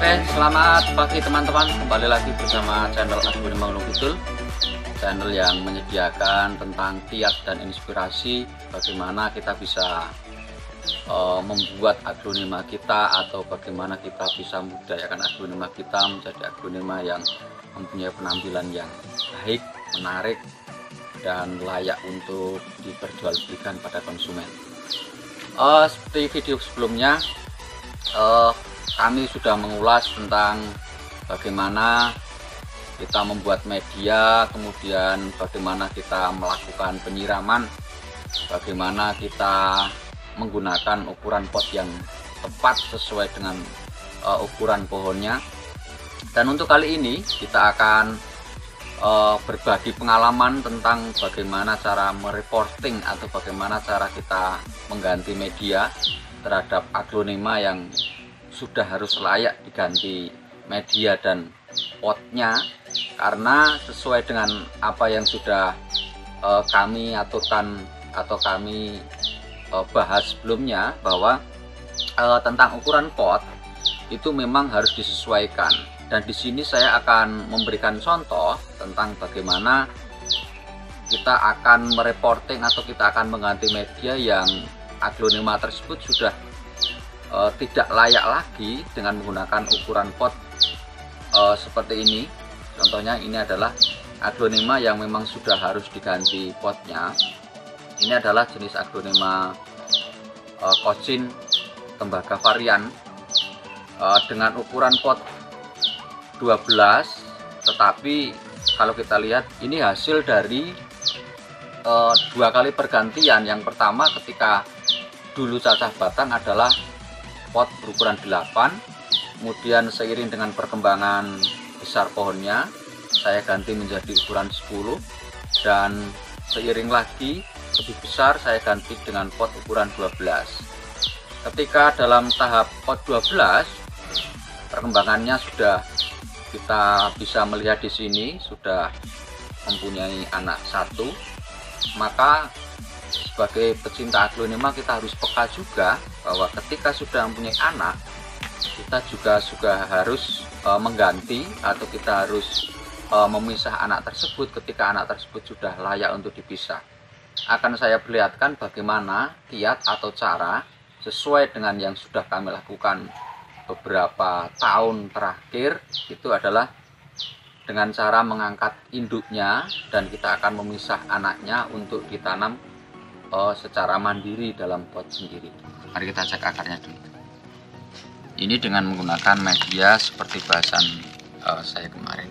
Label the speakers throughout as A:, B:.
A: Oke, selamat pagi teman-teman. Kembali lagi bersama channel Agronomik Gunung Kidul, channel yang menyediakan tentang kiat dan inspirasi bagaimana kita bisa membuat aglonema kita, atau bagaimana kita bisa membudayakan aglonema kita menjadi aglonema yang mempunyai penampilan yang baik, menarik, dan layak untuk diperjualbelikan pada konsumen. Seperti video sebelumnya, kami sudah mengulas tentang bagaimana kita membuat media, kemudian bagaimana kita melakukan penyiraman, bagaimana kita menggunakan ukuran pot yang tepat sesuai dengan ukuran pohonnya. Dan untuk kali ini kita akan berbagi pengalaman tentang bagaimana cara mereporting atau bagaimana cara kita mengganti media terhadap aglonema yang sudah harus layak diganti media dan potnya, karena sesuai dengan apa yang sudah kami aturkan atau kami bahas sebelumnya, bahwa tentang ukuran pot itu memang harus disesuaikan. Dan di sini saya akan memberikan contoh tentang bagaimana kita akan mereporting atau kita akan mengganti media yang aglonema tersebut sudah tidak layak lagi dengan menggunakan ukuran pot seperti ini. Contohnya ini adalah aglonema yang memang sudah harus diganti potnya. Ini adalah jenis aglonema Cochin tembaga varian dengan ukuran pot 12, tetapi kalau kita lihat ini hasil dari dua kali pergantian. Yang pertama, ketika dulu cacah batang adalah pot berukuran 8, kemudian seiring dengan perkembangan besar pohonnya saya ganti menjadi ukuran 10, dan seiring lagi lebih besar saya ganti dengan pot ukuran 12. Ketika dalam tahap pot 12 perkembangannya sudah kita bisa melihat di sini sudah mempunyai anak satu, maka sebagai pecinta aglonema kita harus peka juga bahwa ketika sudah mempunyai anak, kita juga harus mengganti atau kita harus memisah anak tersebut ketika anak tersebut sudah layak untuk dipisah. Akan saya perlihatkan bagaimana kiat atau cara sesuai dengan yang sudah kami lakukan beberapa tahun terakhir, itu adalah dengan cara mengangkat induknya dan kita akan memisah anaknya untuk ditanam secara mandiri dalam pot sendiri. Mari kita cek akarnya dulu. Ini dengan menggunakan media seperti bahasan saya kemarin.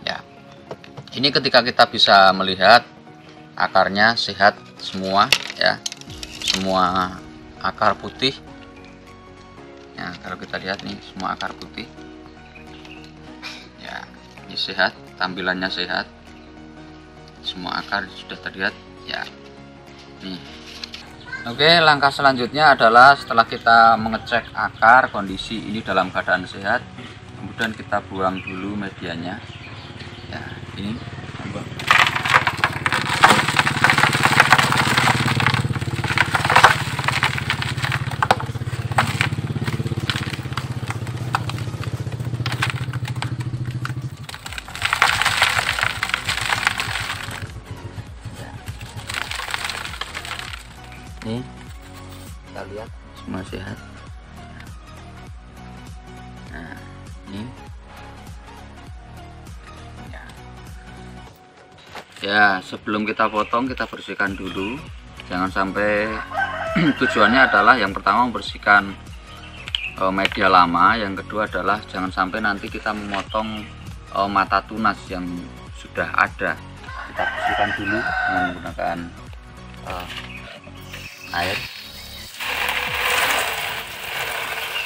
A: Ya, ini ketika kita bisa melihat akarnya sehat semua, ya, semua akar putih. Ya, kalau kita lihat nih semua akar putih. Ya, ini sehat, tampilannya sehat. Semua akar sudah terlihat. Ya. Nih. Oke, langkah selanjutnya adalah setelah kita mengecek akar kondisi ini dalam keadaan sehat, kemudian kita buang dulu medianya. Ya, ini nih, kita lihat semua sehat. Nah, ini ya, sebelum kita potong kita bersihkan dulu, jangan sampai tujuannya adalah yang pertama membersihkan media lama, yang kedua adalah jangan sampai nanti kita memotong mata tunas yang sudah ada. Kita bersihkan dulu dengan menggunakan air.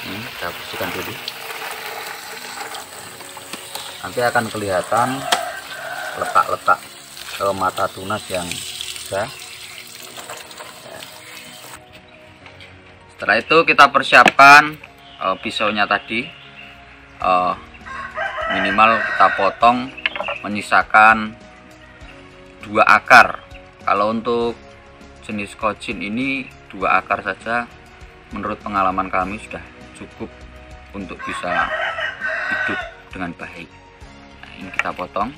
A: Ini kita bersihkan dulu, nanti akan kelihatan letak-letak mata tunas yang ada. Setelah itu kita persiapkan pisaunya tadi, minimal kita potong menyisakan 2 akar. Kalau untuk jenis Cochin ini 2 akar saja menurut pengalaman kami sudah cukup untuk bisa hidup dengan baik. Nah, ini kita potong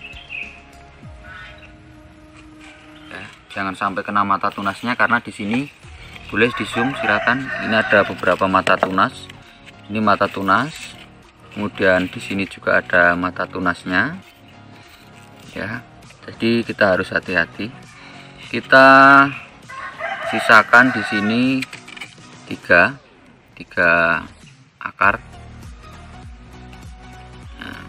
A: ya, jangan sampai kena mata tunasnya, karena di sini boleh di zoom silakan. Ini ada beberapa mata tunas, ini mata tunas, kemudian di sini juga ada mata tunasnya ya. Jadi kita harus hati-hati. Kita sisakan di sini tiga akar. Nah,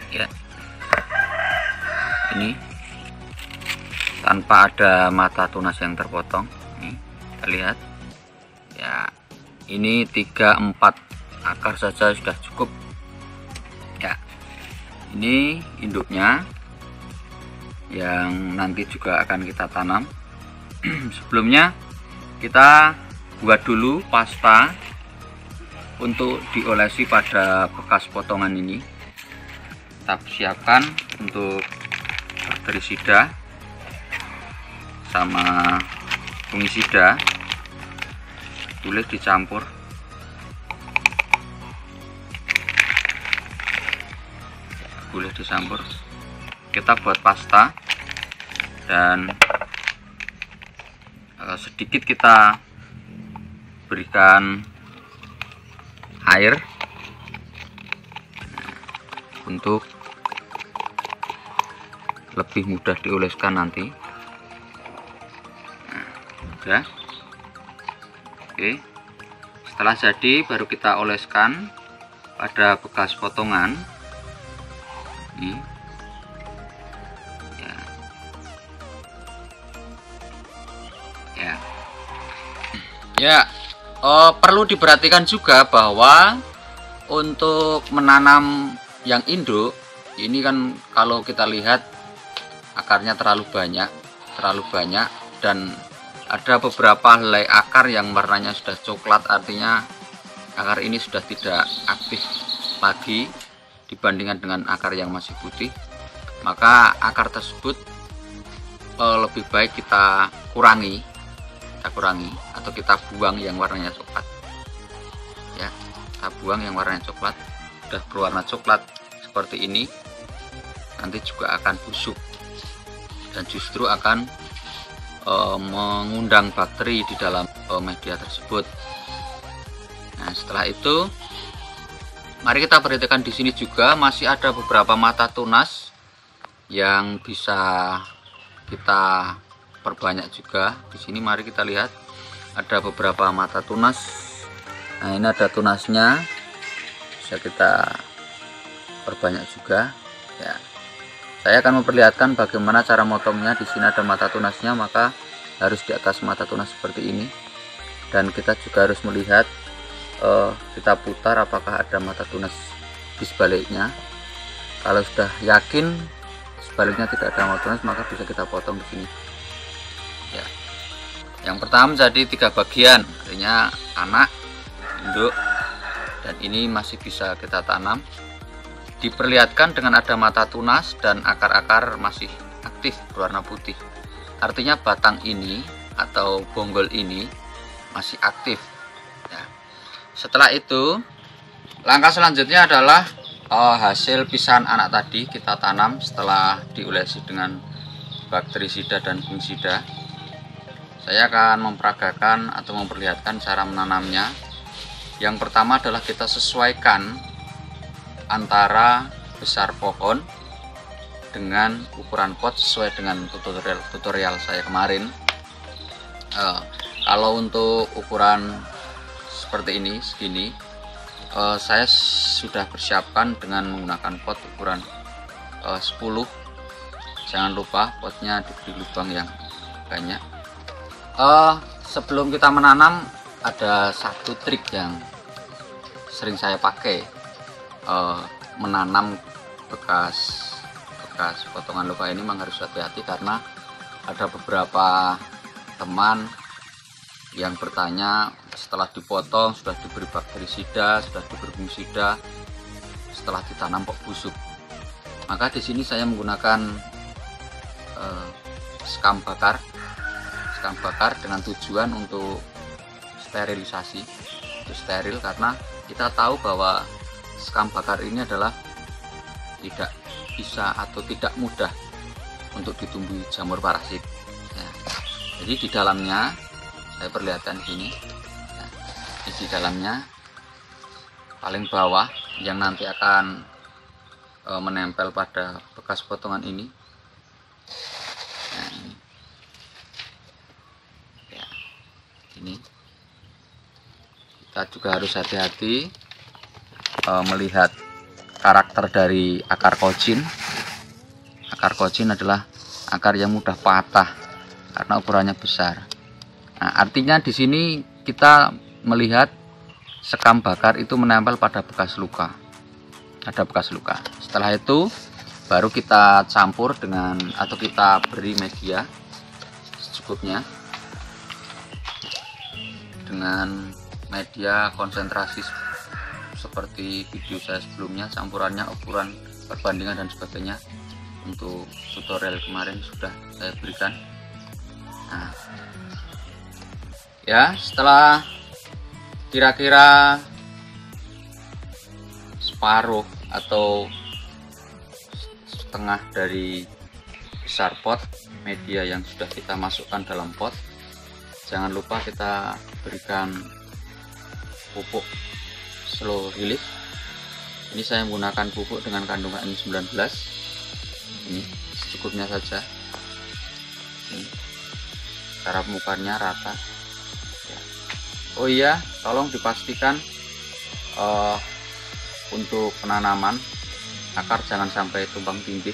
A: ya, ini tanpa ada mata tunas yang terpotong. Nih, kita lihat ya, ini 3-4 akar saja sudah cukup ya. Ini induknya yang nanti juga akan kita tanam. Sebelumnya kita buat dulu pasta untuk diolesi pada bekas potongan ini. Kita siapkan untuk bakterisida sama fungisida, boleh dicampur. Boleh dicampur. Kita buat pasta dan sedikit kita berikan air untuk lebih mudah dioleskan nanti. Nah, udah. Oke, setelah jadi baru kita oleskan pada bekas potongan ini ya. Perlu diperhatikan juga bahwa untuk menanam yang induk ini kan, kalau kita lihat akarnya terlalu banyak dan ada beberapa helai akar yang warnanya sudah coklat, artinya akar ini sudah tidak aktif lagi dibandingkan dengan akar yang masih putih. Maka akar tersebut lebih baik kita kurangi atau kita buang yang warnanya coklat ya. Kita buang yang warnanya coklat. Sudah berwarna coklat seperti ini nanti juga akan busuk dan justru akan mengundang bakteri di dalam media tersebut. Nah, setelah itu mari kita perhatikan di sini juga masih ada beberapa mata tunas yang bisa kita perbanyak juga. Di sini mari kita lihat ada beberapa mata tunas. Nah, ini ada tunasnya, bisa kita perbanyak juga ya. Saya akan memperlihatkan bagaimana cara motongnya. Di sini ada mata tunasnya, maka harus di atas mata tunas seperti ini. Dan kita juga harus melihat, kita putar apakah ada mata tunas di sebaliknya. Kalau sudah yakin sebaliknya tidak ada mata tunas, maka bisa kita potong di sini ya. Yang pertama jadi 3 bagian, artinya anak, induk, dan ini masih bisa kita tanam. Diperlihatkan dengan ada mata tunas dan akar-akar masih aktif berwarna putih, artinya batang ini atau bonggol ini masih aktif ya. Setelah itu langkah selanjutnya adalah hasil pisahan anak tadi kita tanam setelah diolesi dengan bakterisida dan fungisida. Saya akan memperagakan atau memperlihatkan cara menanamnya. Yang pertama adalah kita sesuaikan antara besar pohon dengan ukuran pot sesuai dengan tutorial saya kemarin. Kalau untuk ukuran seperti ini segini, saya sudah persiapkan dengan menggunakan pot ukuran 10. Jangan lupa potnya diberi lubang yang banyak. Sebelum kita menanam ada satu trik yang sering saya pakai. Menanam bekas potongan lupa ini memang harus hati-hati, karena ada beberapa teman yang bertanya setelah dipotong sudah diberi bakterisida, sudah diberi fungisida, setelah ditanam kok busuk. Maka di sini saya menggunakan sekam bakar dengan tujuan untuk sterilisasi. Itu steril karena kita tahu bahwa sekam bakar ini adalah tidak bisa atau tidak mudah untuk ditumbuhi jamur parasit. Nah, jadi di dalamnya saya perlihatkan sini. Nah, di dalamnya paling bawah yang nanti akan menempel pada bekas potongan ini. Nah, ini kita juga harus hati-hati melihat karakter dari akar kocin. Akar kocin adalah akar yang mudah patah karena ukurannya besar. Nah, artinya di sini kita melihat sekam bakar itu menempel pada bekas luka. Ada bekas luka. Setelah itu baru kita campur dengan atau kita beri media secukupnya dengan media konsentrasi seperti video saya sebelumnya, campurannya, ukuran, perbandingan dan sebagainya. Untuk tutorial kemarin sudah saya berikan. Nah, ya setelah kira-kira separuh atau setengah dari besar pot media yang sudah kita masukkan dalam pot, jangan lupa kita berikan pupuk slow release. Ini saya menggunakan pupuk dengan kandungan N19. Ini secukupnya saja. Ini cara pemupukannya rata. Oh iya, tolong dipastikan untuk penanaman akar jangan sampai tumpang tindih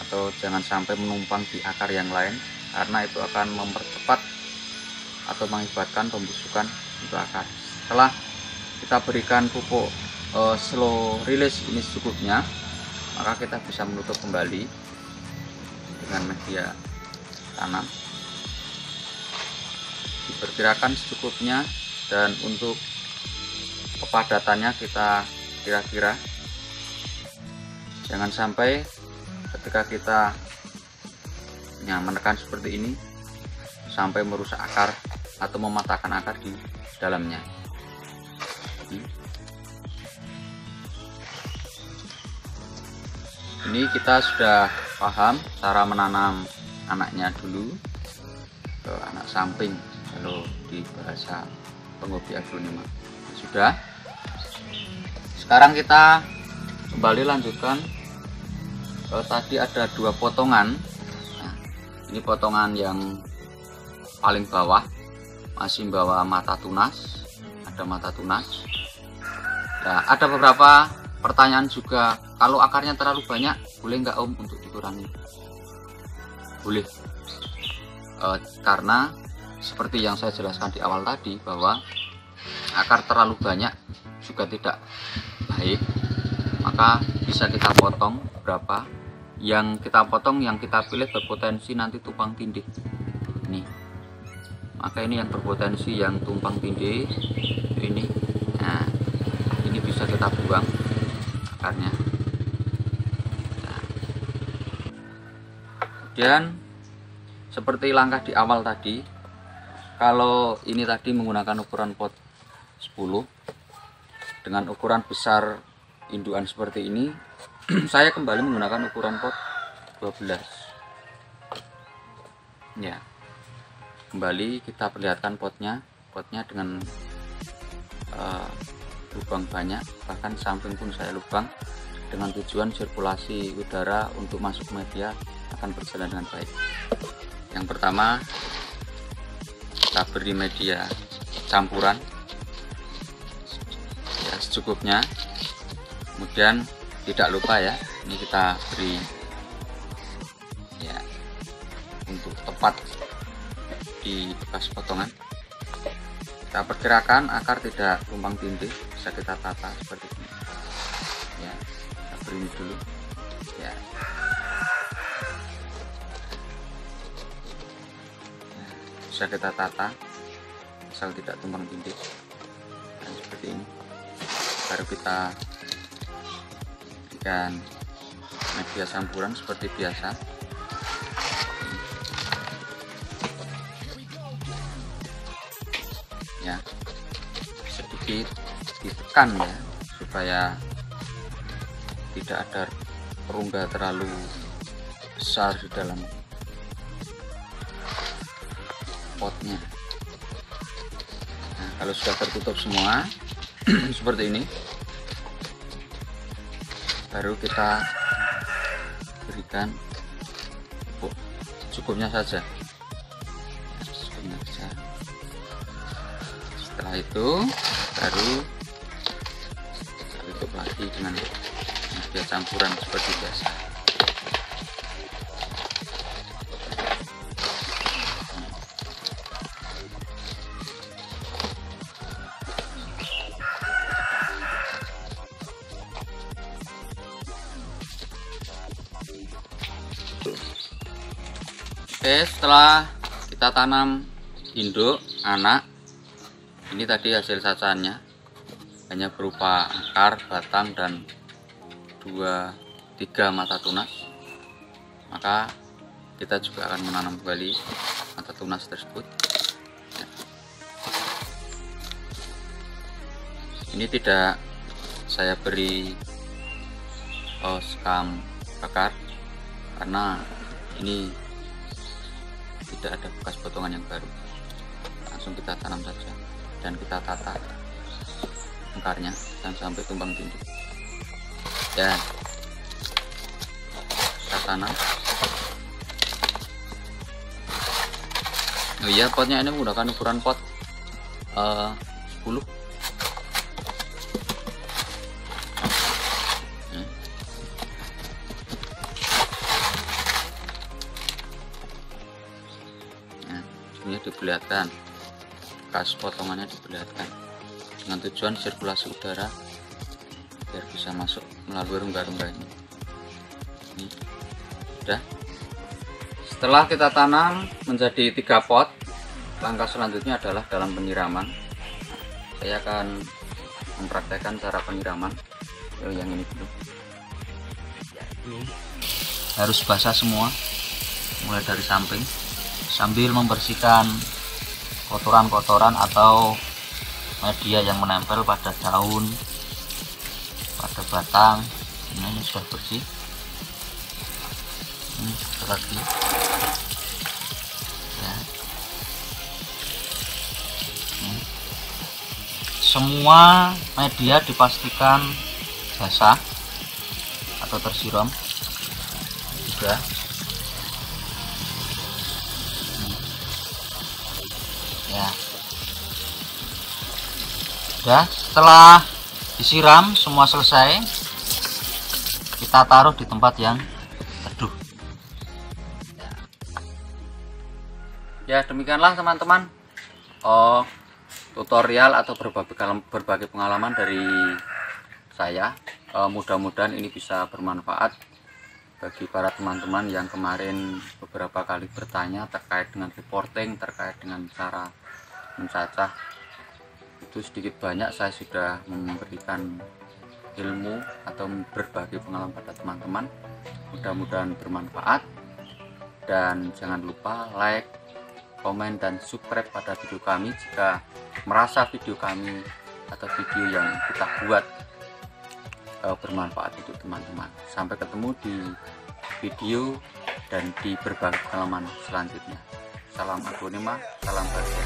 A: atau jangan sampai menumpang di akar yang lain, karena itu akan mempercepat atau mengakibatkan pembusukan untuk akar. Setelah kita berikan pupuk slow release ini secukupnya, maka kita bisa menutup kembali dengan media tanam. Diperkirakan secukupnya, dan untuk kepadatannya kita kira-kira jangan sampai ketika kita menekan seperti ini sampai merusak akar atau mematahkan akar di dalamnya. Ini kita sudah paham cara menanam anaknya dulu, ke anak samping kalau di bahasa penghobi aglonema. Sudah. Sekarang kita kembali lanjutkan. Tadi ada 2 potongan. Nah, ini potongan yang paling bawah masih membawa mata tunas, ada mata tunas. Nah, ada beberapa pertanyaan juga, kalau akarnya terlalu banyak boleh nggak Om untuk dikurangi? Boleh, karena seperti yang saya jelaskan di awal tadi bahwa akar terlalu banyak juga tidak baik, maka bisa kita potong berapa. Yang kita potong, yang kita pilih berpotensi nanti tumpang tindih. Nih, maka ini yang berpotensi yang tumpang tindih ini. Nah, ini bisa kita buang akarnya. Nah, kemudian seperti langkah di awal tadi, kalau ini tadi menggunakan ukuran pot 10 dengan ukuran besar indukan seperti ini, saya kembali menggunakan ukuran pot 12. Ya, kembali kita perlihatkan potnya dengan lubang banyak, bahkan samping pun saya lubang dengan tujuan sirkulasi udara untuk masuk media akan berjalan dengan baik. Yang pertama, kita beri media campuran ya secukupnya. Kemudian tidak lupa ya, ini kita beri ya untuk tepat di bekas potongan. Kita perkirakan akar tidak tumpang tindih, bisa kita tata seperti ini ya. Kita beri ini dulu ya. Nah, bisa kita tata asal tidak tumpang tindih. Nah, seperti ini baru kita berikan media campuran seperti biasa. sedikit ditekan ya, supaya tidak ada rongga terlalu besar di dalam potnya. Nah, kalau sudah tertutup semua seperti ini, baru kita berikan pupuk cukupnya saja. Setelah itu baru kita tutup lagi dengan media campuran seperti biasa. Oke, setelah kita tanam induk anak, ini tadi hasil cacahannya hanya berupa akar, batang, dan 2-3 mata tunas. Maka kita juga akan menanam kembali mata tunas tersebut. Ini tidak saya beri skam bakar karena ini tidak ada bekas potongan yang baru. Langsung kita tanam saja dan kita tata akarnya dan sampai tumbang tindih ya. Kita tanam. Oh iya, potnya ini menggunakan ukuran pot 10. Diperlihatkan bekas potongannya, diperlihatkan dengan tujuan sirkulasi udara biar bisa masuk melalui rongga-rongga ini. Sudah. Setelah kita tanam menjadi 3 pot, langkah selanjutnya adalah dalam penyiraman. Saya akan mempraktekkan cara penyiraman. Yang ini dulu harus basah semua, mulai dari samping, sambil membersihkan kotoran-kotoran atau media yang menempel pada daun, pada batang. Ini sudah bersih. Ini lagi ya. Semua media dipastikan basah atau tersiram juga. Ya, sudah. Setelah disiram semua selesai, kita taruh di tempat yang teduh. Ya, demikianlah teman-teman tutorial atau berbagai pengalaman dari saya. Mudah-mudahan ini bisa bermanfaat bagi para teman-teman yang kemarin beberapa kali bertanya terkait dengan reporting, terkait dengan cara mencacah. Itu sedikit banyak saya sudah memberikan ilmu atau berbagi pengalaman pada teman-teman. Mudah-mudahan bermanfaat, dan jangan lupa like, komen, dan subscribe pada video kami jika merasa video kami atau video yang kita buat bermanfaat untuk teman-teman. Sampai ketemu di video dan di berbagai pengalaman selanjutnya. Salam agronomia, salam bahagia.